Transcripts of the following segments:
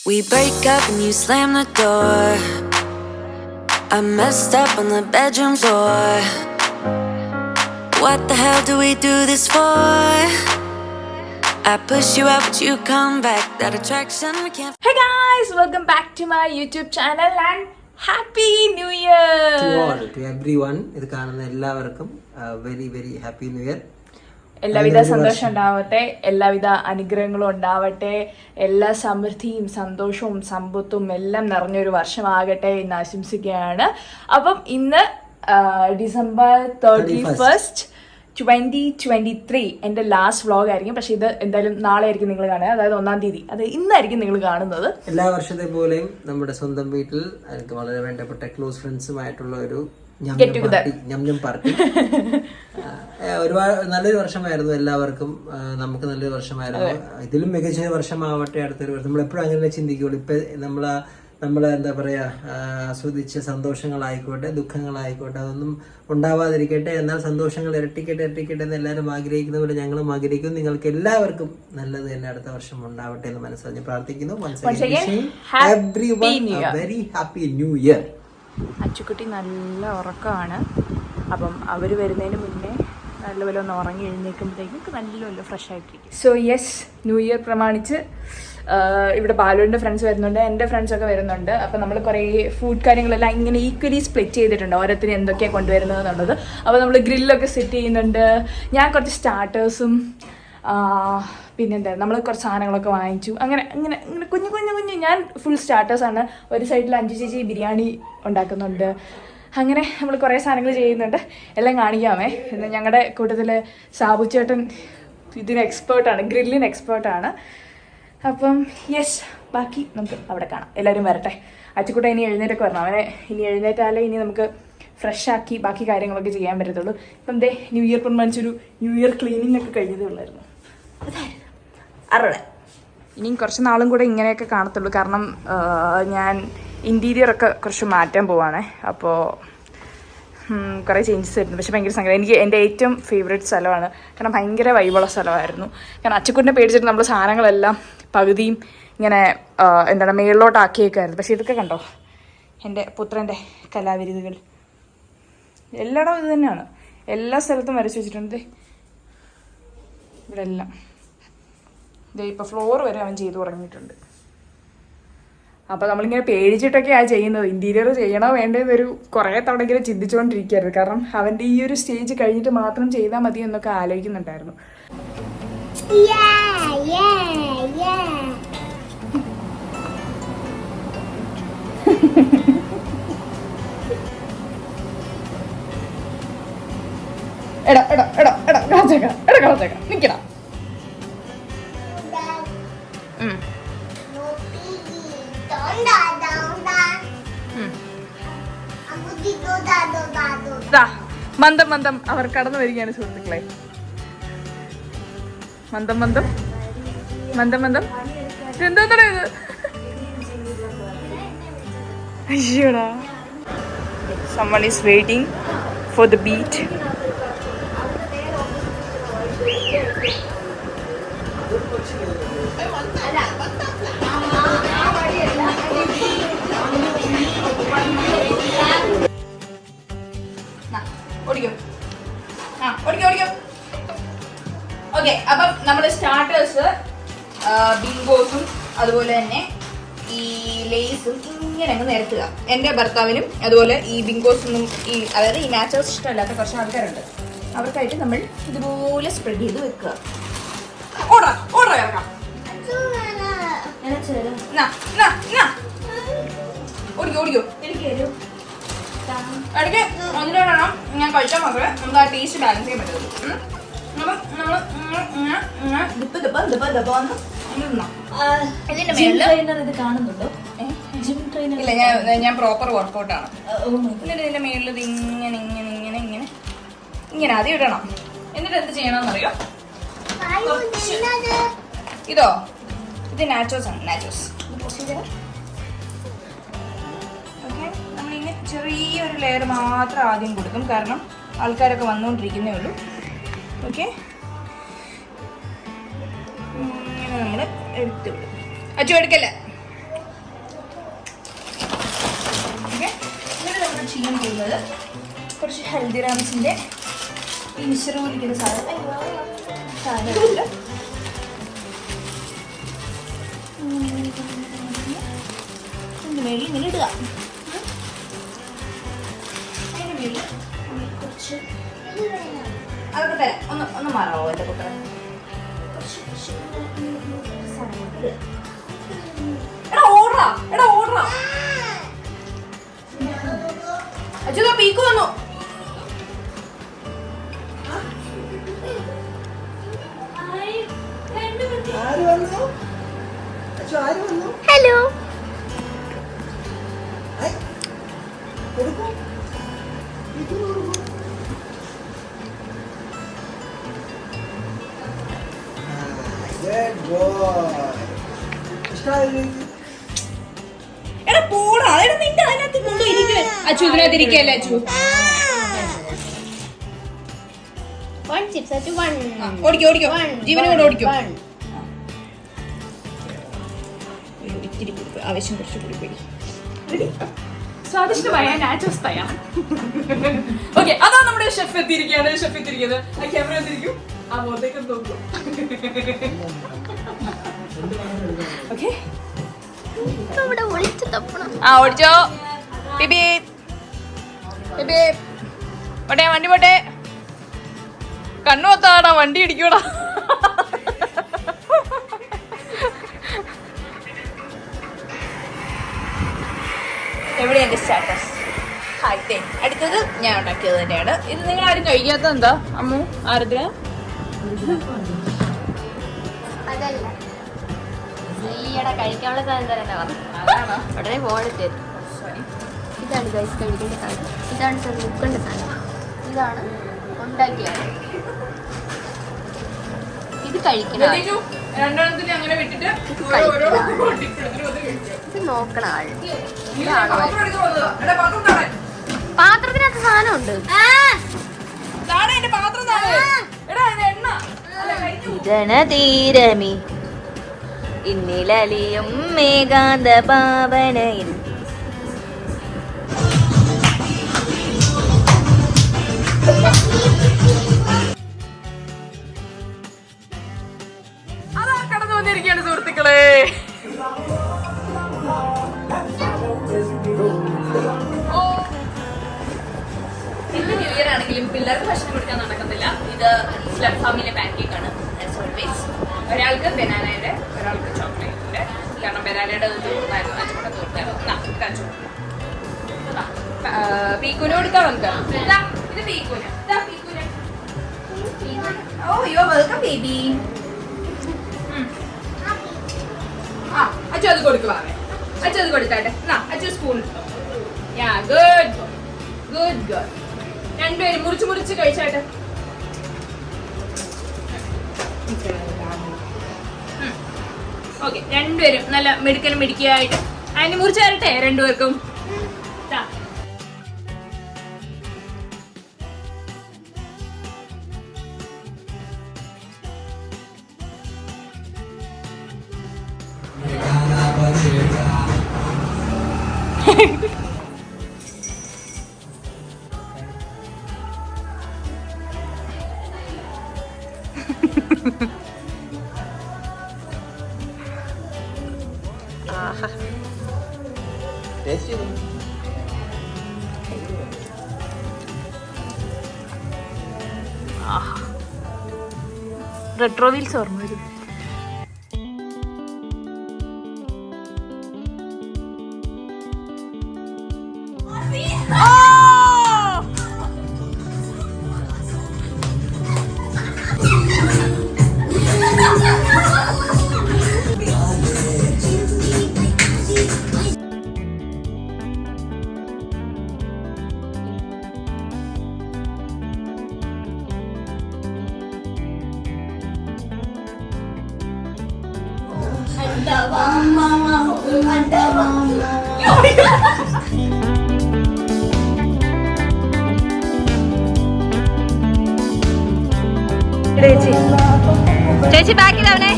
We break up and you slam the door. I messed up on the bedroom floor. What the hell do we do this for? I push you out but you come back. That attraction we can't. Hey guys, welcome back to my YouTube channel and Happy New Year to all, to everyone. ഇത് കാണുന്ന എല്ലാവർക്കും very very happy new year. എല്ലാവിധ സന്തോഷം ഉണ്ടാവട്ടെ, എല്ലാവിധ അനുഗ്രഹങ്ങളും ഉണ്ടാവട്ടെ, എല്ലാ സമൃദ്ധിയും സന്തോഷവും സമ്പത്തും എല്ലാം നിറഞ്ഞൊരു വർഷമാകട്ടെ എന്ന് ആശംസിക്കുകയാണ്. അപ്പം ഇന്ന് ഡിസംബർ 31st 2023 എൻ്റെ ലാസ്റ്റ് വ്ളോഗ് ആയിരിക്കും. പക്ഷെ ഇത് എന്തായാലും നാളെ ആയിരിക്കും നിങ്ങൾ കാണുക, അതായത് 1-ാം തീയതി. അത് ഇന്നായിരിക്കും നിങ്ങൾ കാണുന്നത്. എല്ലാ വർഷത്തെ പോലെയും നമ്മുടെ സ്വന്തം വീട്ടിൽ എനിക്ക് വളരെ വേണ്ടപ്പെട്ട ക്ലോസ് ഫ്രണ്ട്സുമായിട്ടുള്ള ഒരു ഞം പാർട്ടി. ഒരുപാട് നല്ലൊരു വർഷമായിരുന്നു എല്ലാവർക്കും. നമുക്ക് നല്ലൊരു വർഷമായിരുന്നു. ഇതിലും മികച്ച വർഷമാവട്ടെ അടുത്തൊരു വർഷം. നമ്മളെപ്പോഴും അങ്ങനെ ചിന്തിക്കുള്ളൂ. ഇപ്പൊ നമ്മളെ എന്താ പറയാ, ആസ്വദിച്ച സന്തോഷങ്ങളായിക്കോട്ടെ ദുഃഖങ്ങളായിക്കോട്ടെ അതൊന്നും ഉണ്ടാവാതിരിക്കട്ടെ, എന്നാൽ സന്തോഷങ്ങൾ ഇരട്ടിക്കട്ടെ എന്ന് എല്ലാവരും ആഗ്രഹിക്കുന്ന പോലെ ഞങ്ങളും ആഗ്രഹിക്കുന്നു. നിങ്ങൾക്ക് എല്ലാവർക്കും നല്ലത് തന്നെ അടുത്ത വർഷം ഉണ്ടാവട്ടെ എന്ന് മനസ്സറിഞ്ഞ് പ്രാർത്ഥിക്കുന്നു. Very happy new year. Achukutty നല്ല ഉറക്കമാണ്. അപ്പം അവർ വരുന്നതിന് മുന്നേ നല്ലപോലെ ഒന്ന് ഉറങ്ങി എഴുന്നേൽക്കുമ്പോഴത്തേക്കും നല്ലപോലെ ഫ്രഷ് ആയിട്ടിരിക്കും. സോ യെസ്, ന്യൂ ഇയർ പ്രമാണിച്ച് ഇവിടെ ബാലുവിൻ്റെ ഫ്രണ്ട്സ് വരുന്നുണ്ട്, എൻ്റെ ഫ്രണ്ട്സൊക്കെ വരുന്നുണ്ട്. അപ്പം നമ്മൾ കുറേ ഫുഡ് കാര്യങ്ങളെല്ലാം ഇങ്ങനെ ഈക്വലി സ്പ്ലിറ്റ് ചെയ്തിട്ടുണ്ട്, ഓരോരുത്തരും എന്തൊക്കെയാണ് കൊണ്ടുവരുന്നത് എന്നുള്ളത്. അപ്പോൾ നമ്മൾ ഗ്രില്ലൊക്കെ സെറ്റ് ചെയ്യുന്നുണ്ട്. ഞാൻ കുറച്ച് സ്റ്റാർട്ടേഴ്സും പിന്നെന്താ നമ്മൾ കുറച്ച് സാധനങ്ങളൊക്കെ വാങ്ങിച്ചു. അങ്ങനെ അങ്ങനെ ഇങ്ങനെ കുഞ്ഞു ഞാൻ ഫുൾ സ്റ്റാർട്ടേഴ്സാണ്. ഒരു സൈഡിൽ 5 ചേച്ചി ബിരിയാണി ഉണ്ടാക്കുന്നുണ്ട്. അങ്ങനെ നമ്മൾ കുറേ സാധനങ്ങൾ ചെയ്യുന്നുണ്ട്. എല്ലാം കാണിക്കാമേ. പിന്നെ ഞങ്ങളുടെ കൂട്ടത്തിൽ സാബു ചേട്ടൻ ഇതിന് എക്സ്പേർട്ടാണ്, ഗ്രില്ലിന് എക്സ്പേർട്ടാണ്. അപ്പം യെസ്, ബാക്കി നമുക്ക് അവിടെ കാണാം. എല്ലാവരും വരട്ടെ. അച്ചുകൂട്ട ഇനി എഴുന്നേറ്റൊക്കെ വരണം. അവനെ ഇനി എഴുന്നേറ്റാലേ ഇനി നമുക്ക് ഫ്രഷ് ആക്കി ബാക്കി കാര്യങ്ങളൊക്കെ ചെയ്യാൻ പറ്റത്തുള്ളൂ. ഇപ്പം ദേ ന്യൂ ഇയർ പ്രമാണിച്ചൊരു ന്യൂ ഇയർ ക്ലീനിങ് ഒക്കെ കഴിഞ്ഞതേ ഉള്ളായിരുന്നു. ഇനിയും കുറച്ച് നാളും കൂടെ ഇങ്ങനെയൊക്കെ കാണത്തുള്ളൂ. കാരണം ഞാൻ ഇൻറ്റീരിയറൊക്കെ കുറച്ച് മാറ്റാൻ പോവാണ്. അപ്പോൾ കുറേ ചേഞ്ചസ് വരുന്നു. പക്ഷെ ഭയങ്കര സങ്കടം. എനിക്ക് എൻ്റെ ഏറ്റവും ഫേവറേറ്റ് സ്ഥലമാണ്. കാരണം ഭയങ്കര വൈബുള്ള സ്ഥലമായിരുന്നു. കാരണം അച്ചുക്കുട്ടിനെ പേടിച്ചിട്ട് നമ്മൾ സാധനങ്ങളെല്ലാം പകുതിയും ഇങ്ങനെ എന്താണ് മേളിലോട്ടാക്കിയേക്കായിരുന്നു. പക്ഷെ ഇതൊക്കെ കണ്ടോ, എൻ്റെ പുത്രൻ്റെ കലാവിരുതുകൾ എല്ലായിടവും ഇത് തന്നെയാണ്. എല്ലാ സ്ഥലത്തും വരച്ച് വെച്ചിട്ടുണ്ട്. ഇവിടെ എല്ലാം ഇതേ ഇപ്പോൾ ഫ്ലോർ വരെ അവൻ ചെയ്തു തുടങ്ങിയിട്ടുണ്ട്. അപ്പോൾ നമ്മളിങ്ങനെ പേടിച്ചിട്ടൊക്കെയാണ് ചെയ്യുന്നത്. ഇൻറ്റീരിയർ ചെയ്യണോ വേണ്ടതെന്നൊരു കുറേ തവണയെങ്കിലും ചിന്തിച്ചുകൊണ്ടിരിക്കുകയായിരുന്നു. കാരണം അവൻ്റെ ഈ ഒരു സ്റ്റേജ് കഴിഞ്ഞിട്ട് മാത്രം ചെയ്താൽ മതി എന്നൊക്കെ ആലോചിക്കുന്നുണ്ടായിരുന്നു. നിക്കടാ. മന്ദം മന്ദം അവർ കടന്നു വരികയാണ് സുഹൃത്തുക്കളെ. മന്ദം മന്ദം മന്ദം മന്ദം എന്താ ഇത്? അയ്യോടാ, someone is waiting for the beat. Okay, അപ്പം നമ്മുടെ സ്റ്റാർട്ടേഴ്സ് ബിങ്കോസും അതുപോലെ തന്നെ ഈ ലേസും ഇങ്ങനെ അങ്ങ് നിരത്തുക. എൻ്റെ ഭർത്താവിനും അതുപോലെ ഈ ബിങ്കോസൊന്നും അതായത് ഈ നാച്ചോസ് ഇഷ്ടമല്ലാത്ത കുറച്ച് ആൾക്കാരുണ്ട്. അവർക്കായിട്ട് നമ്മൾ ഇതുപോലെ സ്പ്രെഡ് ചെയ്ത് വെക്കുക. ഓർഡർ ഇറക്കാം. ഓടിക്കോ ഇടയ്ക്ക് ഒന്നിനോടണം ഞാൻ കഴിച്ചാൽ മാത്രമേ നമുക്ക് ആ ടേസ്റ്റ് ബാലൻസ് ചെയ്യാൻ പറ്റുള്ളൂ. അപ്പം നമ്മൾ ഇല്ല, ഞാൻ പ്രോപ്പർ വർക്കൗട്ടാണ്. എന്നിട്ട് ഇതിന്റെ മേളിൽ ഇത് ഇങ്ങനെ ഇങ്ങനെ ഇങ്ങനെ ഇങ്ങനെ ഇങ്ങനെ ആദ്യം ഇടണം. എന്നിട്ട് എന്ത് ചെയ്യണമെന്നറിയോ? ഇതോ, ഇത് നാച്ചോസ് ആണ്. നാച്ചോസ് ഓക്കെ, നമ്മളിങ്ങനെ ചെറിയൊരു ലെയർ മാത്രം ആദ്യം കൊടുക്കും. കാരണം ആൾക്കാരൊക്കെ വന്നുകൊണ്ടിരിക്കുന്നേ ഉള്ളൂ. ഓക്കെ, ഇങ്ങനെ നമ്മൾ എടുത്ത് വിടും. അച്ചു എടുക്കല്ലേ, വന്നിരിക്കുന്നത് കുറച്ച് ഹൽദിറാംസിൻ്റെ ഈ മിശ്രം ഇരിക്കുന്ന സാധനമുണ്ട്. മേളിൽ ഇങ്ങനെ ഇടുക. അതിൻ്റെ മേളിൽ കുറച്ച് അതൊക്കെ തരാം. ഒന്ന് മാറാവോ എൻ്റെ കുട്ടൻ? എടാ ഓടറാ അച്ഛാ പീക്ക് വന്നു. ഹലോ എടാ പോടാ. എടാ നിന്റെ അതിനകത്ത് കൊണ്ടുപോയിരിക്കും. അച്ചു ഇതിനകത്ത് ഇരിക്കല്ലേ അച്ചു? ഓടിക്കോ ജീവനെ കൊണ്ട് ഓടിക്കോ. ഇത്തിരി ആവശ്യം കുറച്ച് കൂടി പോയി. സ്വാദിഷ്ടമായ നാച്ചോസ് തയ്യാർ. ഓക്കെ, അതാ നമ്മുടെ ഷെഫ് എത്തിയിരിക്കുകയാണ്. ആ ക്യാമറ എത്തിയിരിക്കും. ആ മുഖത്തേക്ക് നോക്കും. ഓക്കെ, ഓടിച്ചോ ബേബി. പോട്ടെ, വണ്ടി പോട്ടെ. കണ്ണു ഒത്താടാ, വണ്ടി ഇടിക്കൂടാ. എവിടെ എൻ്റെ സ്റ്റാറ്റസ്? ഹായ്. അടുത്തത് ഞാൻ ഉണ്ടാക്കിയത് തന്നെയാണ്. ഇത് നിങ്ങൾ ആരും കഴിക്കാത്ത എന്താ അമ്മു? ആരദ്ര കഴിക്കാനുള്ള സാധനം തന്നെ അതാണോ? ഉടനെ പോണിട്ട്. ഇതാണ് ഗൈസ് കഴിക്കേണ്ട സാധനം. ഇതാണ് മുക്കേണ്ട സാധനം. ഇതാണ് ഉണ്ടാക്കിയത്. ഇത് കഴിക്കണം. രണ്ടെണ്ണത്തിന് അങ്ങനെ വിട്ടിട്ട് ഇത് നോക്കണ ആൾ. പാത്രത്തിനകത്ത് സാധനം ഉണ്ട്. തീരമി ഇന്നിലലിയും മേഘാന്ത ഭാവനയിൽ അതാ കടന്നു വന്നിരിക്കുകയാണ് സുഹൃത്തുക്കളെ. ഇന്ന് ന്യൂ ഇയർ ആണെങ്കിലും പിള്ളേർക്ക് ഭക്ഷണം കൊടുക്കാൻ നടക്കത്തില്ല. ഇത് സ്ലം ഫാമിലെ പാൻകേക്ക് ആണ്. ഒരാൾക്ക് ബനാനയുടെ, ഒരാൾക്ക് ചോക്ലേറ്റിന്റെ. കാരണം ബനാനയുടെ തീർന്നായിരുന്നു, അച്ചുകൂടെ തീർന്നായിരുന്നു. പീക്കൂന് കൊടുക്കാം നമുക്ക്. ഇത് പീക്കൂന്. ഓ യോ വെൽക്കം ബേബി. അച്ചു അത് കൊടുക്കുവാങ്ങ. അച്ചു അത് കൊടുത്താട്ടെ. അച്ചു സ്പൂൺ ഇട്ടോ. Yeah good. രണ്ടുപേരും മുറിച്ച് കഴിച്ചാട്ടെ. ഓക്കെ, രണ്ടുപേരും നല്ല മിടുക്കിയായിട്ട് അതിന് മുറിച്ച് തരട്ടെ രണ്ടുപേർക്കും. റെട്രോ വീൽസ് ഓർമ്മ വരും. ചേച്ചി ബാക്കിലാവണേ.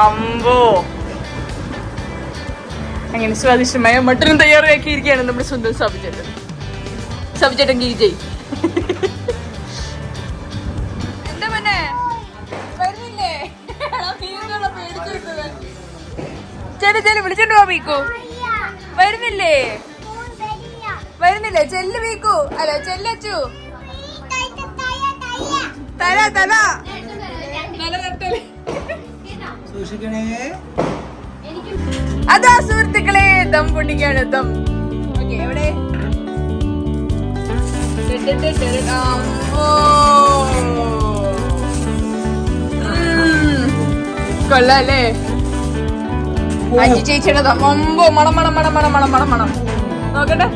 അമ്പോ അങ്ങനെ സ്വാദിഷ്ടമായ മട്ടനും തയ്യാറാക്കിയിരിക്കുകയാണ് നമ്മുടെ സ്വന്തം സബ്ജക്ട് ഗീജയ്. എന്താ പിന്നെ വരുന്നില്ലേ? ചെല്ലു വിളിച്ചോണ്ട് പോ വീക്കു. വരുന്നില്ലേ? ചെല്ല് വീക്കു. അല്ല ചെല്ലച്ചു. തല തട്ടല്. അതാ സുഹൃത്തുക്കളെ ദം പൊട്ടിക്കാണ്. ദം ഓക്കെ എവിടെ? കൊള്ളാല്ലേ? അഞ്ചു ചേച്ചിയുടെ ദം. ഒമ്പോ മണം നോക്കട്ടെ.